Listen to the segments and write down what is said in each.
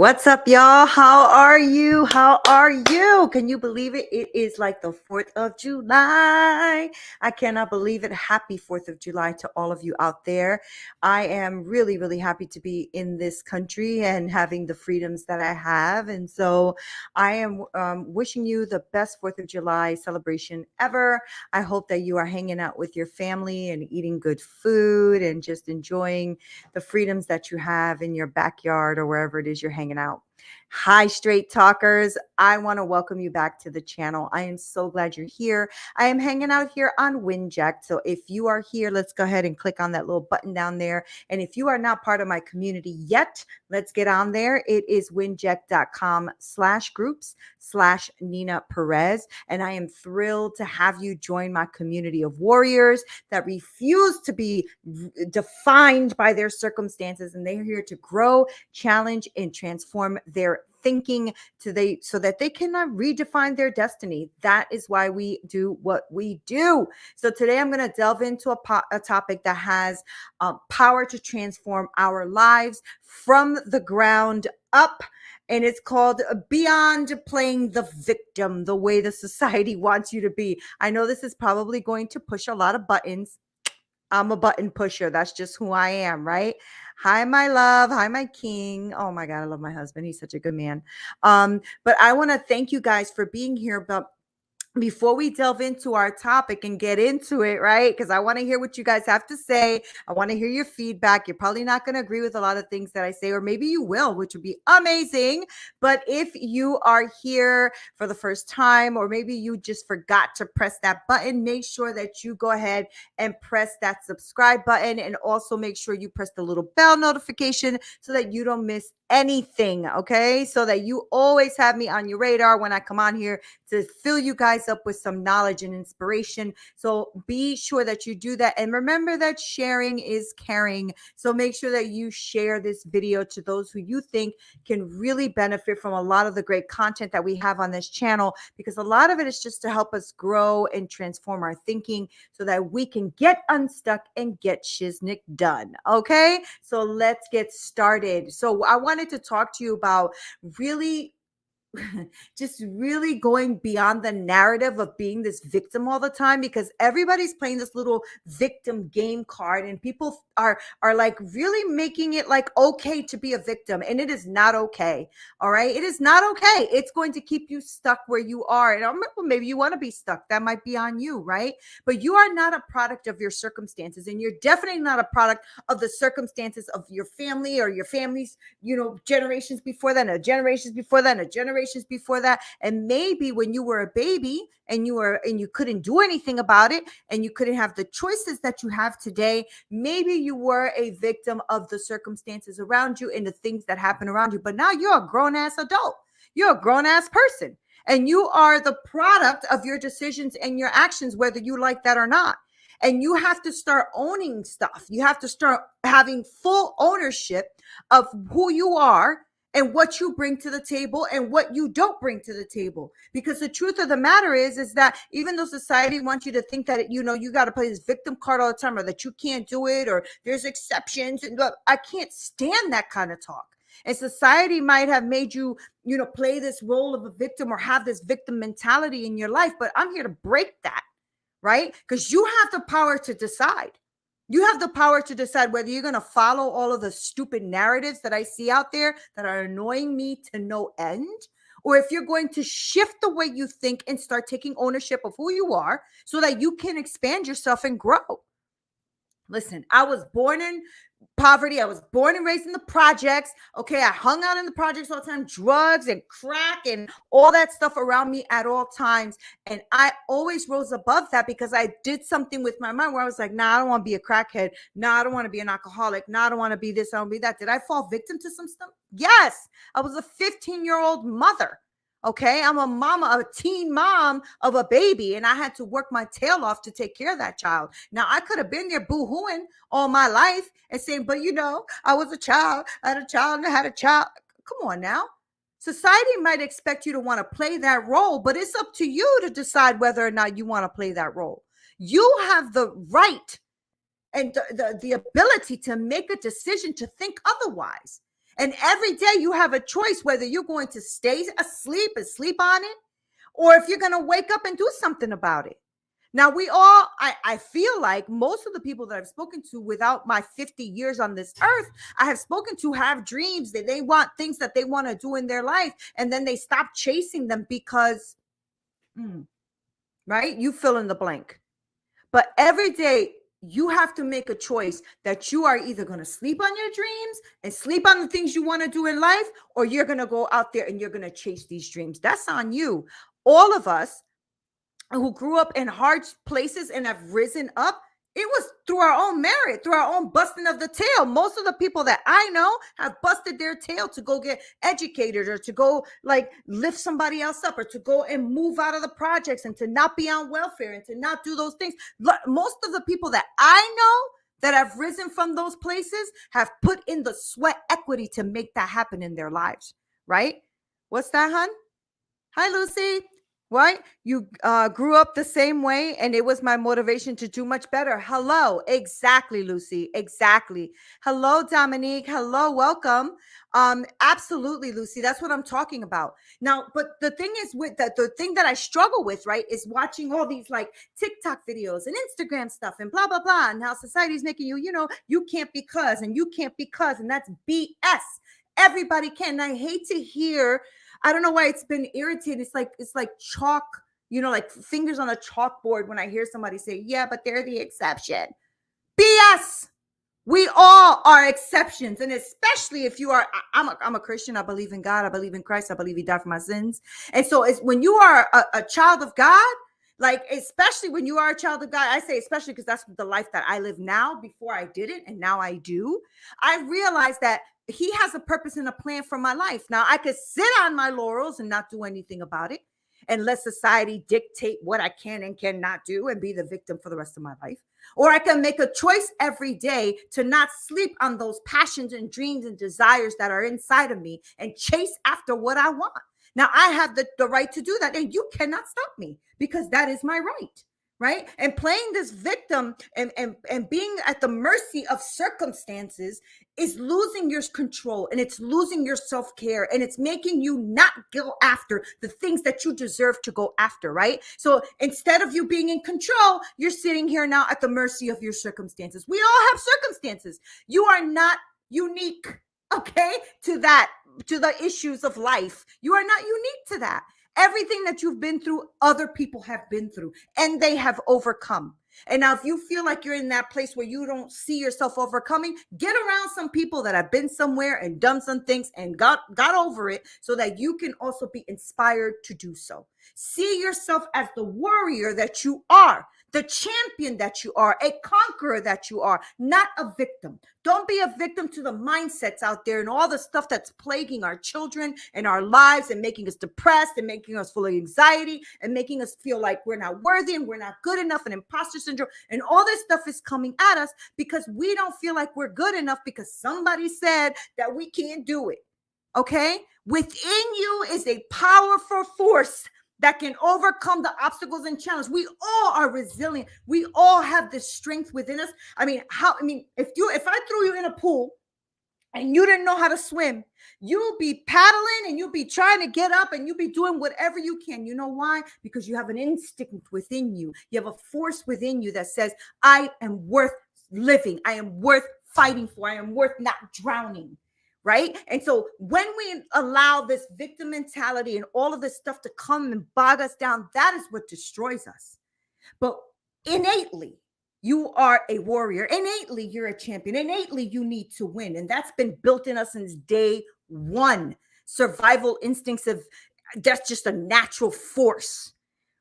What's up, y'all? How are you? How are you? Can you believe it? It is like the 4th of July. I cannot believe it. Happy 4th of July to all of you out there. I am really, really happy to be in this country and having the freedoms that I have. And so I am wishing you the best 4th of July celebration ever. I hope that you are hanging out with your family and eating good food and just enjoying the freedoms that you have in your backyard or wherever it is you're hanging out. Hi, straight talkers. I want to welcome you back to the channel. I am so glad you're here. I am hanging out here on 𝘊𝘰𝘮𝘗. So if you are here, let's go ahead and click on that little button down there. And if you are not part of my community yet, let's get on there. It is 𝘊𝘰𝘮𝑗c.com/groups/Neena Perez. And I am thrilled to have you join my community of warriors that refuse to be defined by their circumstances. And they're here to grow, challenge, and transform their thinking so that they can redefine their destiny. That is why we do what we do. So today I'm going to delve into a topic that has power to transform our lives from the ground up. And it's called Beyond Playing the Victim, the way the society wants you to be. I know this is probably going to push a lot of buttons. I'm a button pusher. That's just who I am, right? Hi, my love. Hi, my king. Oh my God, I love my husband. He's such a good man. But I want to thank you guys for being here. But before we delve into our topic and get into it, right? Because I want to hear what you guys have to say. I want to hear your feedback. You're probably not going to agree with a lot of things that I say, or maybe you will, which would be amazing. But if you are here for the first time, or maybe you just forgot to press that button, make sure that you go ahead and press that subscribe button, and also make sure you press the little bell notification so that you don't miss anything, okay? So that you always have me on your radar when I come on here to fill you guys up with some knowledge and inspiration. So be sure that you do that. And remember that sharing is caring. So make sure that you share this video to those who you think can really benefit from a lot of the great content that we have on this channel, because a lot of it is just to help us grow and transform our thinking so that we can get unstuck and get shiznick done. Okay, so let's get started. So I wanted to talk to you about really just really going beyond the narrative of being this victim all the time, because everybody's playing this little victim game card, and people are like really making it like okay to be a victim, and it is not okay. All right, it is not okay. It's going to keep you stuck where you are, and maybe you want to be stuck. That might be on you, right? But you are not a product of your circumstances, and you're definitely not a product of the circumstances of your family or your family's, generations before that, and generations before that, and generations before that. And maybe when you were a baby and you couldn't do anything about it, and you couldn't have the choices that you have today, maybe you were a victim of the circumstances around you and the things that happen around you. But now you're a grown-ass adult. You're a grown-ass person, and you are the product of your decisions and your actions, whether you like that or not. And you have to start owning stuff. You have to start having full ownership of who you are and what you bring to the table and what you don't bring to the table. Because the truth of the matter is that even though society wants you to think that, you got to play this victim card all the time, or that you can't do it, or there's exceptions, and I can't stand that kind of talk. And society might have made you, play this role of a victim or have this victim mentality in your life. But I'm here to break that, right? Because you have the power to decide. You have the power to decide whether you're going to follow all of the stupid narratives that I see out there that are annoying me to no end, or if you're going to shift the way you think and start taking ownership of who you are so that you can expand yourself and grow. Listen, I was born in poverty. I was born and raised in the projects. Okay, I hung out in the projects all the time, drugs and crack and all that stuff around me at all times. And I always rose above that because I did something with my mind where I was like, nah, I don't want to be a crackhead. Nah, I don't want to be an alcoholic. Nah, I don't want to be this. I don't want to be that. Did I fall victim to some stuff? Yes. I was a 15-year-old mother. Okay, I'm a mama, a teen mom of a baby, and I had to work my tail off to take care of that child. Now, I could have been there boo-hooing all my life and saying, but I was a child, I had a child, and I had a child. Come on now. Society might expect you to want to play that role, but it's up to you to decide whether or not you want to play that role. You have the right and the ability to make a decision to think otherwise. And every day you have a choice whether you're going to stay asleep and sleep on it, or if you're going to wake up and do something about it. Now, I feel like most of the people that I've spoken to without my 50 years on this earth, I have spoken to have dreams that they want things that they want to do in their life. And then they stop chasing them because, right? You fill in the blank. But every day you have to make a choice that you are either going to sleep on your dreams and sleep on the things you want to do in life, or you're going to go out there and you're going to chase these dreams. That's on you. All of us who grew up in hard places and have risen up, it was through our own merit, through our own busting of the tail. Most of the people that I know have busted their tail to go get educated, or to go like lift somebody else up, or to go and move out of the projects, and to not be on welfare, and to not do those things. Most of the people that I know that have risen from those places have put in the sweat equity to make that happen in their lives, right? What's that, hon? Hi, Lucy. Right? You grew up the same way, and it was my motivation to do much better. Hello. Exactly, Lucy. Exactly. Hello, Dominique. Hello. Welcome. Absolutely, Lucy. That's what I'm talking about. Now, but the thing is, with the thing that I struggle with, right, is watching all these like TikTok videos and Instagram stuff and blah, blah, blah, and how society's making you, you can't because, and you can't because, and that's BS. Everybody can. And I hate to hear, I don't know why it's been irritating. It's like chalk, like fingers on a chalkboard when I hear somebody say, yeah, but they're the exception. BS. We all are exceptions. And especially if you are, I'm a Christian. I believe in God. I believe in Christ. I believe he died for my sins. And so it's when you are a child of God, like, especially when you are a child of God, I say especially because that's the life that I live now. Before I didn't, and now I do. I realize that he has a purpose and a plan for my life. Now, I could sit on my laurels and not do anything about it and let society dictate what I can and cannot do and be the victim for the rest of my life. Or I can make a choice every day to not sleep on those passions and dreams and desires that are inside of me and chase after what I want. Now, I have the right to do that, and you cannot stop me because that is my right. Right? And playing this victim and being at the mercy of circumstances is losing your control, and it's losing your self-care, and it's making you not go after the things that you deserve to go after, right? So instead of you being in control, you're sitting here now at the mercy of your circumstances. We all have circumstances. You are not unique, okay, to the issues of life. You are not unique to that. Everything that you've been through, other people have been through, and they have overcome. And now if you feel like you're in that place where you don't see yourself overcoming, get around some people that have been somewhere and done some things and got over it, so that you can also be inspired to do so. See yourself as the warrior that you are, the champion that you are, a conqueror that you are, not a victim. Don't be a victim to the mindsets out there and all the stuff that's plaguing our children and our lives and making us depressed and making us full of anxiety and making us feel like we're not worthy and we're not good enough, and imposter syndrome and all this stuff is coming at us because we don't feel like we're good enough because somebody said that we can't do it. Okay? Within you is a powerful force that can overcome the obstacles and challenges. We all are resilient. We all have this strength within us. If I threw you in a pool and you didn't know how to swim, you'll be paddling and you'll be trying to get up and you'll be doing whatever you can. You know why? Because you have an instinct within you. You have a force within you that says, I am worth living. I am worth fighting for. I am worth not drowning. Right? And so when we allow this victim mentality and all of this stuff to come and bog us down, that is what destroys us. But innately, you are a warrior. Innately, you're a champion. Innately, you need to win. And that's been built in us since day one. Survival instincts that's just a natural force.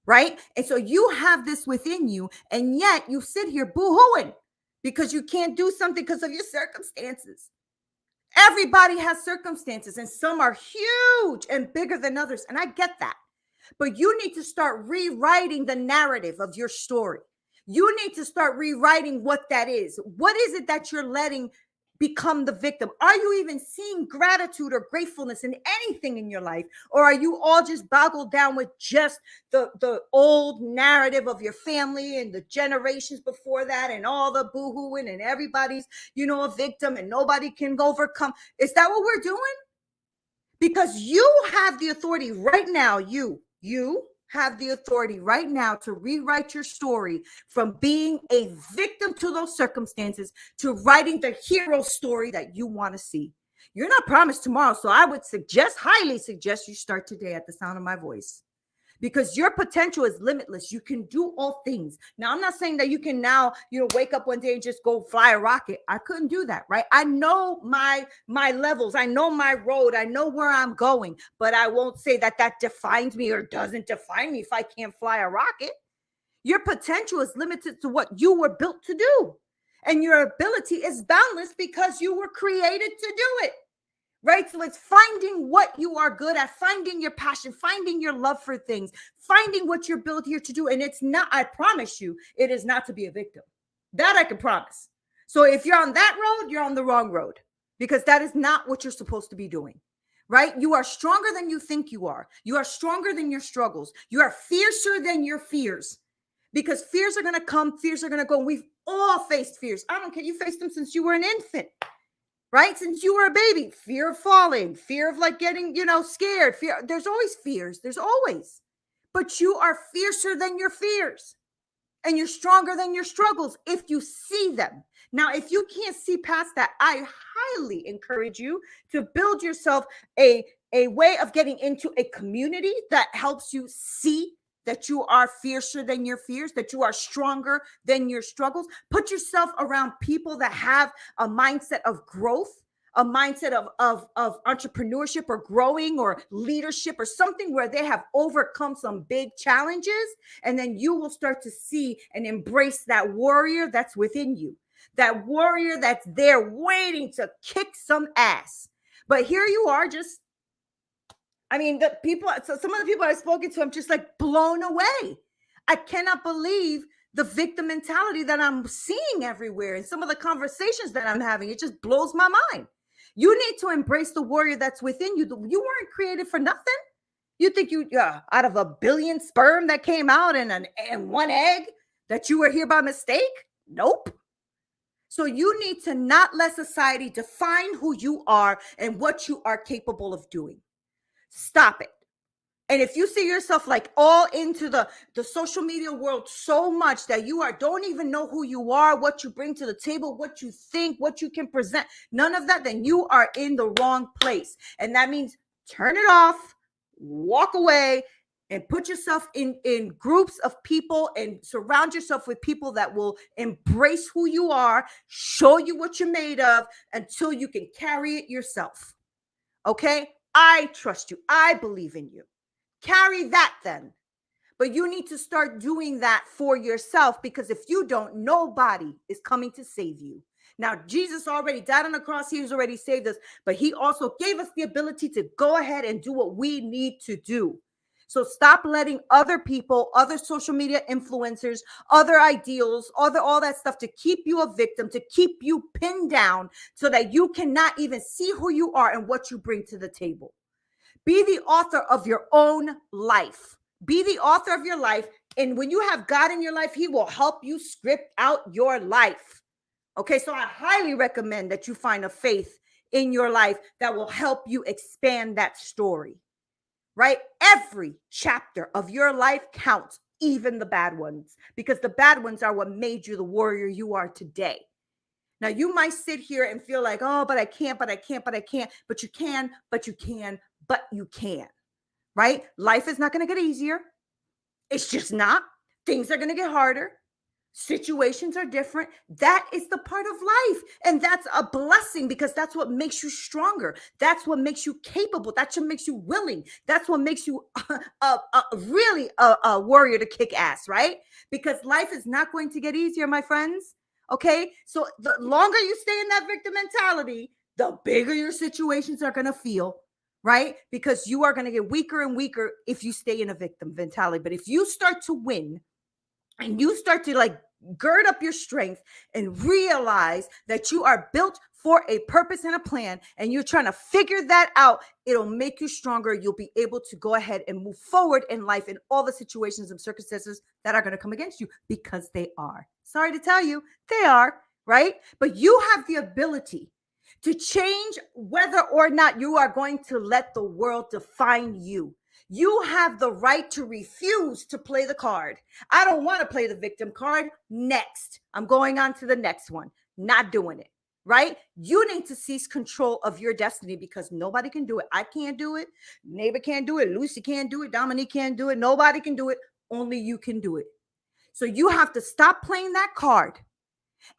Right? And so you have this within you, and yet you sit here boo-hooing because you can't do something because of your circumstances. Everybody has circumstances, and some are huge and bigger than others. And I get that. But you need to start rewriting the narrative of your story. You need to start rewriting what that is. What is it that you're letting become the victim? Are you even seeing gratitude or gratefulness in anything in your life? Or are you all just boggled down with just the old narrative of your family and the generations before that and all the boo-hooing and everybody's, a victim and nobody can overcome? Is that what we're doing? Because you have the authority right now, you have the authority right now to rewrite your story from being a victim to those circumstances to writing the hero story that you want to see. You're not promised tomorrow, so I would highly suggest you start today at the sound of my voice, because your potential is limitless. You can do all things. Now, I'm not saying that you can now, wake up one day and just go fly a rocket. I couldn't do that, right? I know my levels. I know my road. I know where I'm going, but I won't say that defines me or doesn't define me if I can't fly a rocket. Your potential is limited to what you were built to do. And your ability is boundless because you were created to do it. Right? So it's finding what you are good at, finding your passion, finding your love for things, finding what you're built here to do. And it's not, I promise you, it is not to be a victim. That I can promise. So if you're on that road, you're on the wrong road, because that is not what you're supposed to be doing. Right? You are stronger than you think you are. You are stronger than your struggles. You are fiercer than your fears, because fears are going to come. Fears are going to go. We've all faced fears. I don't care. You faced them since you were an infant. Right? Since you were a baby, fear of falling, fear of getting, scared, fear. There's always fears. There's always. But you are fiercer than your fears, and you're stronger than your struggles if you see them. Now, if you can't see past that, I highly encourage you to build yourself a way of getting into a community that helps you see that you are fiercer than your fears, that you are stronger than your struggles. Put yourself around people that have a mindset of growth, a mindset of entrepreneurship or growing or leadership or something where they have overcome some big challenges. And then you will start to see and embrace that warrior that's within you, that warrior that's there waiting to kick some ass. But here you are, just the people, so some of the people I've spoken to, I'm just blown away. I cannot believe the victim mentality that I'm seeing everywhere, and some of the conversations that I'm having. It just blows my mind. You need to embrace the warrior that's within you. You weren't created for nothing. You think out of a billion sperm that came out and one egg that you were here by mistake? Nope. So you need to not let society define who you are and what you are capable of doing. Stop it. And if you see yourself all into the social media world so much that you don't even know who you are, what you bring to the table, what you think, what you can present, none of that, then you are in the wrong place. And that means turn it off, walk away, and put yourself in groups of people and surround yourself with people that will embrace who you are, show you what you're made of until you can carry it yourself. Okay? I trust you. I believe in you. Carry that then. But you need to start doing that for yourself, because if you don't, nobody is coming to save you. Now, Jesus already died on the cross. He's already saved us, but he also gave us the ability to go ahead and do what we need to do. So stop letting other people, other social media influencers, other ideals, all that stuff to keep you a victim, to keep you pinned down so that you cannot even see who you are and what you bring to the table. Be the author of your own life. Be the author of your life. And when you have God in your life, he will help you script out your life. Okay, so I highly recommend that you find a faith in your life that will help you expand that story. Right? Every chapter of your life counts, even the bad ones, because the bad ones are what made you the warrior you are today. Now, you might sit here and feel like, oh, but I can't, but you can, right? Life is not going to get easier. It's just not. Things are going to get harder. Situations are different. That is the part of life. And that's a blessing, because that's what makes you stronger. That's what makes you capable. That's what makes you willing. That's what makes you really a warrior to kick ass, right? Because life is not going to get easier, my friends. Okay? So the longer you stay in that victim mentality, the bigger your situations are going to feel, right? Because you are going to get weaker and weaker if you stay in a victim mentality. But if you start to win, and you start to gird up your strength and realize that you are built for a purpose and a plan, and you're trying to figure that out, it'll make you stronger. You'll be able to go ahead and move forward in life in all the situations and circumstances that are going to come against you, because they are. Sorry to tell you, they are, right? But you have the ability to change whether or not you are going to let the world define you. You have the right to refuse to play the card. I don't want to play the victim card. Next. I'm going on to the next one. Not doing it, right? You need to seize control of your destiny, because nobody can do it. I can't do it. Neighbor can't do it. Lucy can't do it. Dominique can't do it. Nobody can do it. Only you can do it. So you have to stop playing that card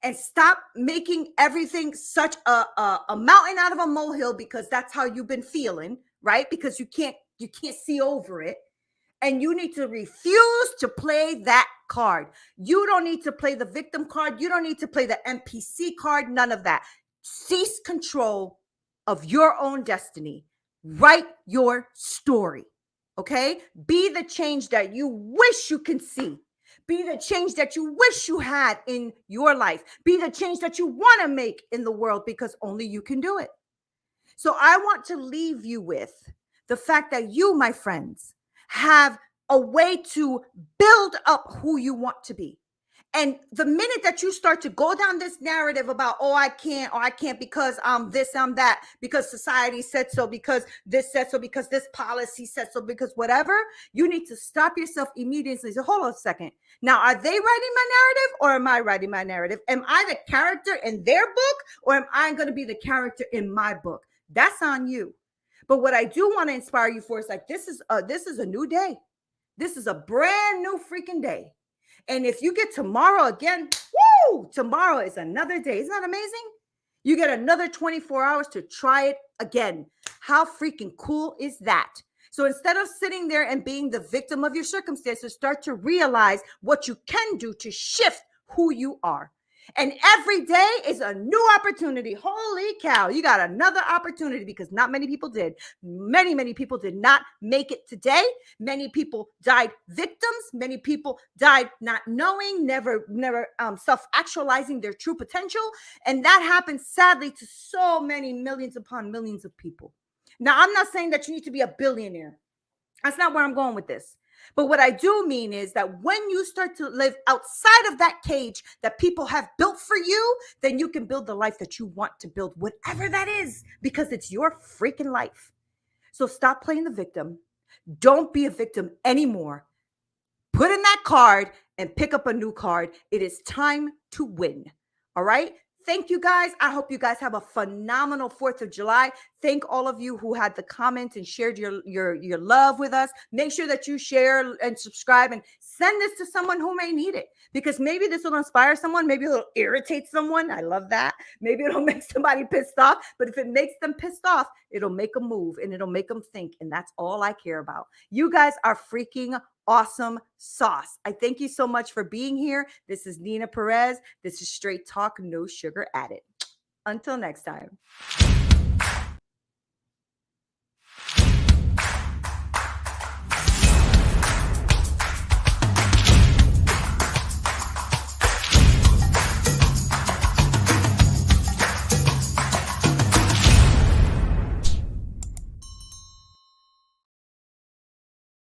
and stop making everything such a mountain out of a molehill, because that's how you've been feeling, right? Because you can't see over it. And you need to refuse to play that card. You don't need to play the victim card. You don't need to play the NPC card. None of that. Cease control of your own destiny. Write your story. Okay? Be the change that you wish you can see. Be the change that you wish you had in your life. Be the change that you want to make in the world, because only you can do it. So I want to leave you with the fact that you, my friends, have a way to build up who you want to be. And the minute that you start to go down this narrative about, oh, I can't because I'm this, I'm that, because society said so, because this said so, because this policy said so, because whatever, you need to stop yourself immediately and say, hold on a second. Now, are they writing my narrative, or am I writing my narrative? Am I the character in their book, or am I going to be the character in my book? That's on you. But what I do want to inspire you for is like, this is a new day. This is a brand new freaking day. And if you get tomorrow again, woo, tomorrow is another day. Isn't that amazing? You get another 24 hours to try it again. How freaking cool is that? So instead of sitting there and being the victim of your circumstances, start to realize what you can do to shift who you are. And every day is a new opportunity. Holy cow, you got another opportunity, because not many people did. Many people did not make it today. Many people died victims. Many people died not knowing, never self-actualizing their true potential. And that happens sadly to so many millions upon millions of people. Now, I'm not saying that you need to be a billionaire. That's not where I'm going with this. But what I do mean is that when you start to live outside of that cage that people have built for you, then you can build the life that you want to build, whatever that is, because it's your freaking life. So stop playing the victim. Don't be a victim anymore. Put in that card and pick up a new card. It is time to win. All right? Thank you, guys. I hope you guys have a phenomenal 4th of July. Thank all of you who had the comments and shared your love with us. Make sure that you share and subscribe and send this to someone who may need it, because maybe this will inspire someone. Maybe it'll irritate someone. I love that. Maybe it'll make somebody pissed off. But if it makes them pissed off, it'll make them move and it'll make them think. And that's all I care about. You guys are freaking awesome sauce. I thank you so much for being here. This is Neena Perez. This is Straight Talk, no sugar added. Until next time.